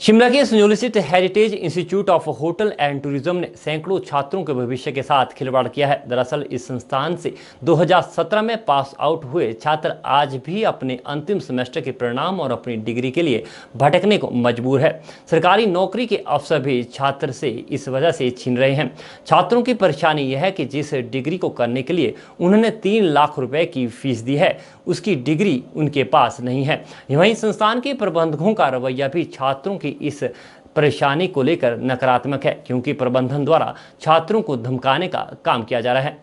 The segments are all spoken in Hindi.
शिमला के संजौली स्थित heritage institute of hotel and tourism ने सैकड़ों छात्रों के भविष्य के साथ खिलवाड़ किया है। दरअसल इस संस्थान से 2017 में पास आउट हुए छात्र आज भी अपने अंतिम सेमेस्टर के परिणाम और अपनी डिग्री के लिए भटकने को मजबूर है। सरकारी नौकरी के अवसर भी छात्र से इस वजह से छीन रहे हैं। छात्रों की परेशानी यह है कि जिस डिग्री को करने के लिए उन्होंने 3 लाख रुपए की फीस दी है, उसकी डिग्री उनके पास नहीं है। वहीं संस्थान के प्रबंधकों का रवैया भी छात्रों की इस परेशानी को लेकर नकारात्मक है, क्योंकि प्रबंधन द्वारा छात्रों को धमकाने का काम किया जा रहा है।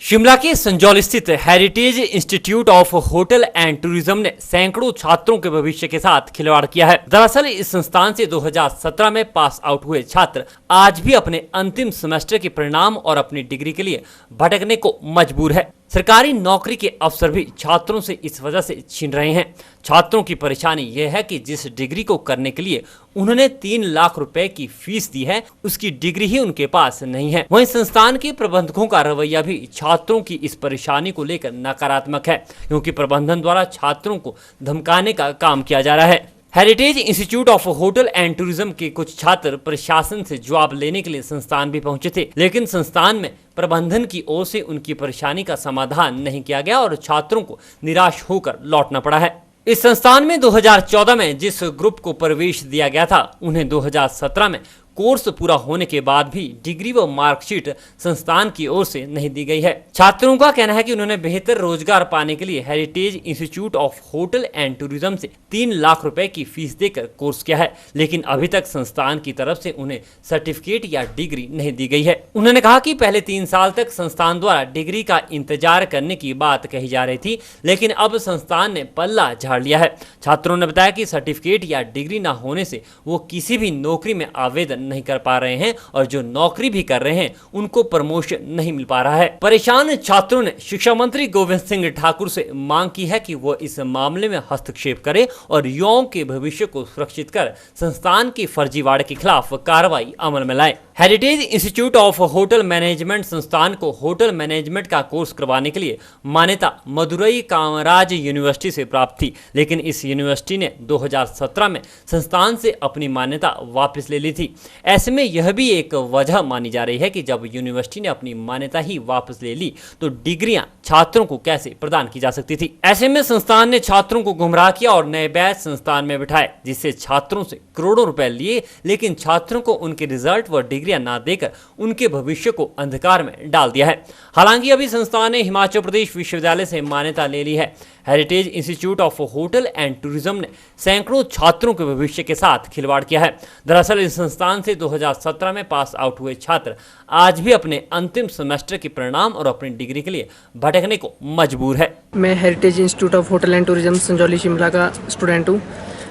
शिमला के संजौली स्थित heritage institute of hotel and tourism ने सैकड़ों छात्रों के भविष्य के साथ खिलवाड़ किया है। दरअसल इस संस्थान से 2017 में पास आउट हुए छात्र आज भी अपने अंतिम सेमेस्टर के परिणाम और अपनी डिग्री के लिए भटकने को मजबूर है। सरकारी नौकरी के अवसर भी छात्रों से इस वजह से छीन रहे हैं। छात्रों की परेशानी यह है कि जिस डिग्री को करने के लिए उन्होंने 3 लाख रुपए की फीस दी है, उसकी डिग्री ही उनके पास नहीं है। वहीं संस्थान के प्रबंधकों का रवैया भी छात्रों की इस परेशानी को लेकर नकारात्मक है, क्योंकि प्रबंधन द्वारा छात्रों को धमकाने का काम किया जा रहा है। Heritage institute of hotel and tourism के कुछ छात्र प्रशासन से जवाब लेने के लिए संस्थान भी पहुंचे थे, लेकिन संस्थान में प्रबंधन की ओर से उनकी परेशानी का समाधान नहीं किया गया और छात्रों को निराश होकर लौटना पड़ा है। इस संस्थान में 2014 में जिस ग्रुप को प्रवेश दिया गया था, उन्हें 2017 में कोर्स पूरा होने के बाद भी डिग्री व मार्कशीट संस्थान की ओर से नहीं दी गई है। छात्रों का कहना है कि उन्होंने बेहतर रोजगार पाने के लिए heritage institute of hotel and tourism से 3 लाख रुपए की फीस देकर कोर्स किया है, लेकिन अभी तक संस्थान की तरफ से उन्हें सर्टिफिकेट या डिग्री नहीं दी गई है। उन्होंने कहा कि पहले 3 साल तक संस्थान द्वारा डिग्री का इंतजार करने की बात कही जा रही थी, लेकिन अब संस्थान ने पल्ला झाड़ लिया है। छात्रों ने बताया कि सर्टिफिकेट या डिग्री न होने से वो किसी भी नौकरी में आवेदन नहीं कर पा रहे हैं और जो नौकरी भी कर रहे हैं उनको प्रमोशन नहीं मिल पा रहा है। परेशान छात्रों ने शिक्षा मंत्री गोविंद सिंह ठाकुर से मांग की है कि वो इस मामले में हस्तक्षेप करे और युवाओं के भविष्य को सुरक्षित कर संस्थान की फर्जीवाड़े के खिलाफ कार्रवाई अमल में लाए। Heritage institute of hotel management संस्थान को होटल मैनेजमेंट का कोर्स करवाने के लिए मान्यता मदुरई कामराज यूनिवर्सिटी से प्राप्त थी, लेकिन इस यूनिवर्सिटी ने 2017 में संस्थान से अपनी मान्यता वापस ले ली थी। ऐसे में यह भी एक वजह मानी जा रही है कि जब यूनिवर्सिटी ने अपनी मान्यता ही वापस ले ली तो डिग्रियां छात्रों को कैसे प्रदान की जा सकती थी। ऐसे में संस्थान ने छात्रों को गुमराह किया और नए बैच संस्थान में बिठाए, जिससे छात्रों से करोड़ों रुपए लिए, लेकिन छात्रों को उनके रिजल्ट व डिग्रियां ना देकर उनके भविष्य को अंधकार में डाल दिया है। हालांकि अभी संस्थान ने हिमाचल प्रदेश विश्वविद्यालय से मान्यता ले ली है। Heritage institute of hotel and tourism ने सैकड़ों छात्रों के भविष्य के साथ खिलवाड़ किया है। दरअसल इस संस्थान से 2017 में पास आउट हुए छात्र आज भी अपने अंतिम सेमेस्टर के परिणाम और अपनी डिग्री के लिए भटकने को मजबूर है। मैं heritage institute of hotel and tourism Sanjauli Shimla का स्टूडेंट हूँ।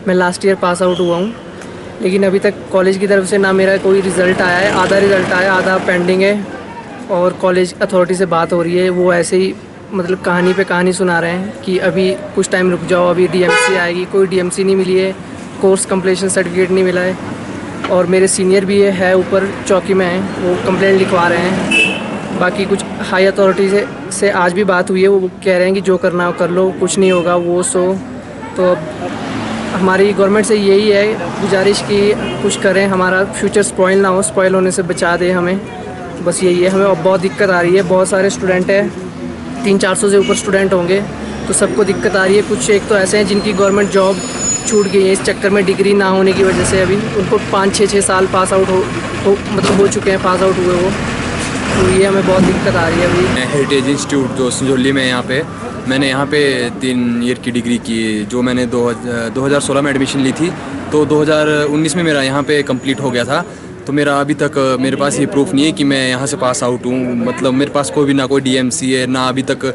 मैं लास्ट ईयर पास आउट हुआ हूँ, लेकिन अभी तक कॉलेज की तरफ से ना मेरा कोई रिज़ल्ट आया है। आधा रिज़ल्ट आया, आधा पेंडिंग है और कॉलेज अथॉरिटी से बात हो रही है। वो ऐसे ही मतलब कहानी पे कहानी सुना रहे हैं कि अभी कुछ टाइम रुक जाओ, अभी डीएमसी आएगी। कोई डीएमसी नहीं मिली है, कोर्स कंप्लीशन सर्टिफिकेट नहीं मिला है और मेरे सीनियर भी है ऊपर चौकी में हैं, वो कंप्लेंट लिखवा रहे हैं। बाकी कुछ हाई अथॉरिटी से आज भी बात हुई है, वो कह रहे हैं कि जो करना हो कर लो, कुछ नहीं होगा वो सो। तो हमारी गवर्नमेंट से यही है गुजारिश कि कुछ करें, हमारा फ्यूचर स्पॉइल ना हो, स्पॉइल होने से बचा दे हमें। बस यही है। हमें अब बहुत दिक्कत आ रही है, बहुत सारे स्टूडेंट हैं, 300-400 से ऊपर स्टूडेंट होंगे, तो सबको दिक्कत आ रही है। कुछ एक तो ऐसे हैं जिनकी गवर्नमेंट जॉब छूट गई है इस चक्कर में, डिग्री ना होने की वजह से। अभी उनको 5-6 साल पास आउट हो चुके हैं, पास आउट हुए वो। तो ये हमें बहुत दिक्कत आ रही है अभी। हेरिटेज इंस्टीट्यूट जो संजौली में यहाँ पे मैंने यहाँ पे 3 ईयर की डिग्री की, जो मैंने 2016 में एडमिशन ली थी, तो 2019 में मेरा यहाँ पे कंप्लीट हो गया था। तो मेरा अभी तक मेरे पास ये प्रूफ नहीं है कि मैं यहाँ से पास आउट हूँ। मतलब मेरे पास कोई भी ना कोई डीएमसी है, ना अभी तक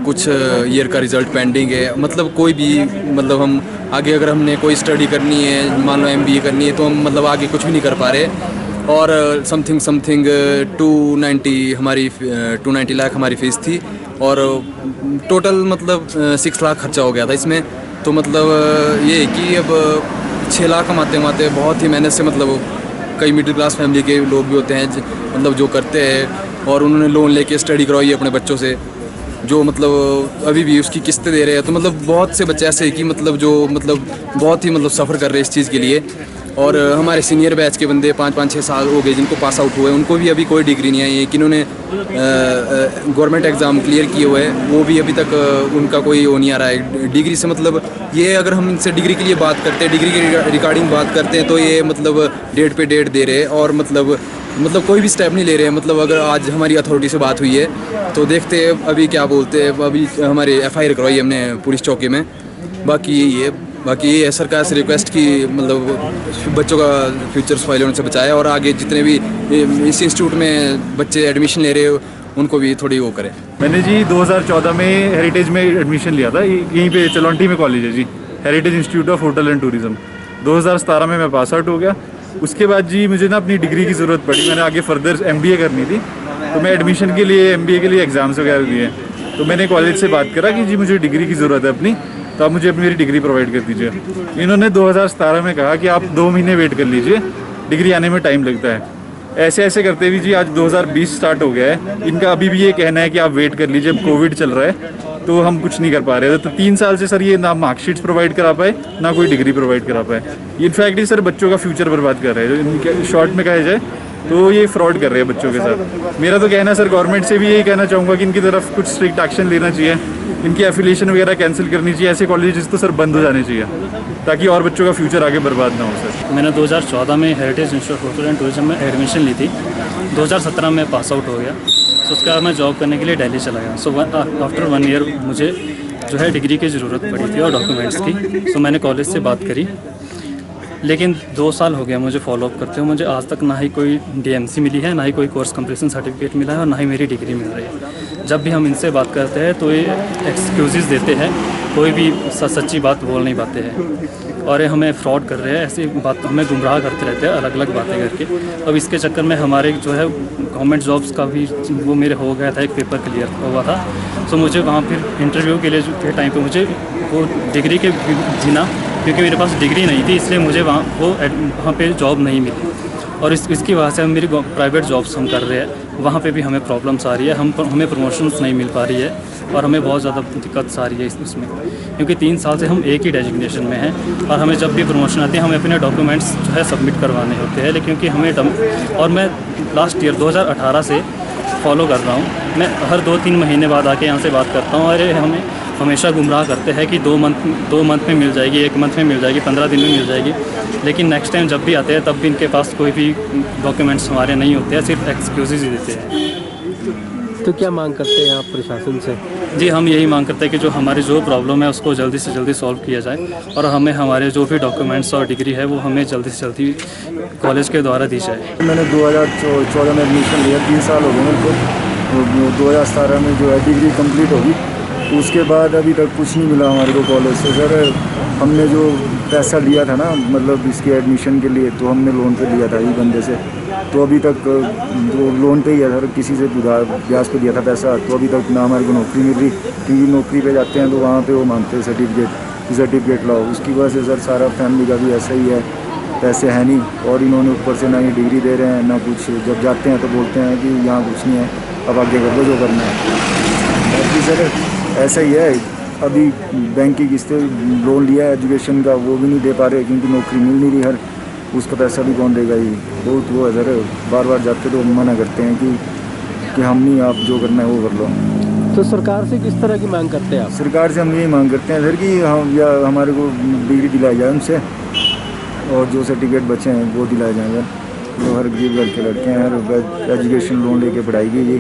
कुछ ईयर का रिज़ल्ट पेंडिंग है। मतलब कोई भी मतलब हम आगे अगर हमने कोई स्टडी करनी है, मान लो MBA करनी है, तो हम मतलब आगे कुछ भी नहीं कर पा रहे। और समथिंग 290 लाख हमारी फ़ीस थी और टोटल मतलब 6 लाख खर्चा हो गया था इसमें। तो मतलब ये है कि अब 6 लाख कमाते बहुत ही मेहनत से, मतलब कई मिडिल क्लास फैमिली के लोग भी होते हैं मतलब जो करते हैं, और उन्होंने लोन लेके स्टडी करवाई अपने बच्चों से, जो मतलब अभी भी उसकी किस्तें दे रहे हैं। तो मतलब बहुत से बच्चे ऐसे हैं कि मतलब जो मतलब बहुत ही मतलब सफ़र कर रहे हैं इस चीज़ के लिए। और हमारे सीनियर बैच के बंदे 5-5-6 साल हो गए जिनको पास आउट हुए, उनको भी अभी कोई डिग्री नहीं आई है। किन्होंने गवर्नमेंट एग्ज़ाम क्लियर किए हुए हैं, वो भी अभी तक उनका कोई वो नहीं आ रहा है डिग्री से। मतलब ये अगर हम इनसे डिग्री के लिए बात करते हैं, डिग्री की रिगार्डिंग बात करते हैं, तो ये मतलब डेट पे डेट दे रहे हैं और मतलब कोई भी स्टेप नहीं ले रहे हैं। मतलब अगर आज हमारी अथॉरिटी से बात हुई है तो देखते हैं अभी क्या बोलते हैं। अभी हमारे FIR करवाई हमने पुलिस चौकी में। बाकी ये है सरकार से रिक्वेस्ट की मतलब बच्चों का फ्यूचर स्पॉइल होने से बचाए और आगे जितने भी इस इंस्टीट्यूट में बच्चे एडमिशन ले रहे हो उनको भी थोड़ी वो करें। मैंने जी 2014 में हेरिटेज में एडमिशन लिया था, यहीं पे चलौंटी में कॉलेज है जी, heritage institute of hotel and tourism. 2017 में मैं पास आउट हो गया। उसके बाद जी मुझे ना अपनी डिग्री की ज़रूरत पड़ी, मैंने आगे फर्दर MBA करनी थी, तो मैं एडमिशन के लिए MBA के लिए एग्ज़ाम्स वगैरह दिए। तो मैंने कॉलेज से बात करा कि जी मुझे डिग्री की ज़रूरत है अपनी, तो आप मुझे अपनी मेरी डिग्री प्रोवाइड कर दीजिए। इन्होंने 2017 में कहा कि आप 2 महीने वेट कर लीजिए, डिग्री आने में टाइम लगता है। ऐसे ऐसे करते हुए जी आज 2020 स्टार्ट हो गया है। इनका अभी भी ये कहना है कि आप वेट कर लीजिए, अब कोविड चल रहा है तो हम कुछ नहीं कर पा रहे थे। तो 3 साल से सर ये ना मार्कशीट्स प्रोवाइड करा पाए ना कोई डिग्री प्रोवाइड करा पाए। इनफैक्ट ये सर बच्चों का फ्यूचर बर्बाद कर रहे हैं, जो इनके शॉर्ट में कहा जाए तो ये फ्रॉड कर रहे हैं बच्चों के साथ। मेरा तो कहना है सर गवर्नमेंट से भी यही कहना चाहूँगा कि इनकी तरफ कुछ स्ट्रिक्ट एक्शन लेना चाहिए, इनकी एफिलिएशन वगैरह कैंसिल करनी चाहिए, ऐसे कॉलेजेस तो सर बंद हो जाने चाहिए ताकि और बच्चों का फ्यूचर आगे बर्बाद ना हो सर। मैंने 2014 में heritage institute of hotel and tourism में एडमिशन ली थी। 2017 में पास आउट हो गया। तो उसके बाद मैं जॉब करने के लिए दिल्ली चला गया। सो आफ्टर 1 ईयर मुझे जो है डिग्री की ज़रूरत पड़ी थी और डॉक्यूमेंट्स की। सो मैंने कॉलेज से बात करी, लेकिन 2 साल हो गया मुझे फॉलोअप करते हुए। मुझे आज तक ना ही कोई DMC मिली है, ना ही कोई कोर्स कंप्लीशन सर्टिफिकेट मिला है और ना ही मेरी डिग्री मिल रही है। जब भी हम इनसे बात करते हैं तो ये एक्सक्यूज़ देते हैं, कोई भी सच्ची बात बोल नहीं पाते हैं और ये हमें फ्रॉड कर रहे हैं। ऐसी बात हमें गुमराह करते रहते हैं अलग अलग बातें करके। अब इसके चक्कर में हमारे जो है गवर्नमेंट जॉब्स का भी वो मेरे हो गया था, एक पेपर क्लियर हुआ था। सो मुझे वहाँ फिर इंटरव्यू के लिए के टाइम पे मुझे वो डिग्री के बिना, क्योंकि मेरे पास डिग्री नहीं थी, इसलिए मुझे वहाँ पे जॉब नहीं मिली। और इसकी वजह से हम मेरी प्राइवेट जॉब्स हम कर रहे हैं, वहाँ पे भी हमें प्रॉब्लम्स आ रही है। हमें प्रमोशंस नहीं मिल पा रही है और हमें बहुत ज़्यादा दिक्कत आ रही है इसमें, क्योंकि 3 साल से हम एक ही डेजिग्नेशन में हैं और हमें जब भी प्रमोशन आती है हमें अपने डॉक्यूमेंट्स जो है सबमिट करवाने होते हैं। लेकिन क्योंकि हमें और मैं लास्ट ईयर 2018 से फॉलो कर रहा हूँ। मैं हर 2-3 महीने बाद आके यहाँ से बात करता हूँ और ये हमें हमेशा गुमराह करते हैं कि 2 मंथ में मिल जाएगी, 1 मंथ में मिल जाएगी, 15 दिन में मिल जाएगी। लेकिन नेक्स्ट टाइम जब भी आते हैं तब भी इनके पास कोई भी डॉक्यूमेंट्स हमारे नहीं होते हैं, सिर्फ एक्सक्यूज़ ही देते हैं। तो क्या मांग करते हैं आप प्रशासन से? जी, हम यही मांग करते हैं कि जो हमारी जो प्रॉब्लम है उसको जल्दी से जल्दी सॉल्व किया जाए और हमें हमारे जो भी डॉक्यूमेंट्स और डिग्री है वो हमें जल्दी से जल्दी कॉलेज के द्वारा दी जाए। मैंने 2014 में एडमिशन लिया, 3 साल हो गए मेरे को। 2017 में जो है डिग्री कंप्लीट होगी, उसके बाद अभी तक कुछ नहीं मिला हमारे को कॉलेज से। सर हमने जो पैसा लिया था ना मतलब इसके एडमिशन के लिए, तो हमने लोन पे लिया था ये बंदे से, तो अभी तक जो लोन पे ही है सर, किसी से उधार ब्याज पे दिया था पैसा, तो अभी तक ना हमारे को नौकरी मिल रही। क्योंकि नौकरी पे जाते हैं तो वहाँ पे वो मांगते हैं सर्टिफिकेट लाओ। उसकी वजह से सर सारा फैमिली का भी ऐसा ही है, पैसे हैं नहीं और इन्होंने ऊपर से ना ही डिग्री दे रहे हैं ना कुछ। जब जाते हैं तो बोलते हैं कि यहाँ कुछ नहीं है, अब आगे कर दो जो करना है। बाकी सर ऐसा ही है, अभी बैंक की किस्तें लोन लिया है एजुकेशन का, वो भी नहीं दे पा रहे क्योंकि नौकरी मिल नहीं रही। हर उसका पैसा भी कौन देगा? ये बहुत वो है सर। बार बार जाते तो मना करते हैं कि हम नहीं, आप जो करना है वो कर लो। तो सरकार से किस तरह की मांग करते हैं आप? सरकार से हम यही मांग करते हैं सर कि हम या हमारे को डिग्री दिलाई जाए उनसे, और जो सर्टिफिकेट बचे हैं वो दिलाए जाएँ। तो हर गरीब घर के लड़के हैं, हर एजुकेशन लोन लेके पढ़ाई कीजिए।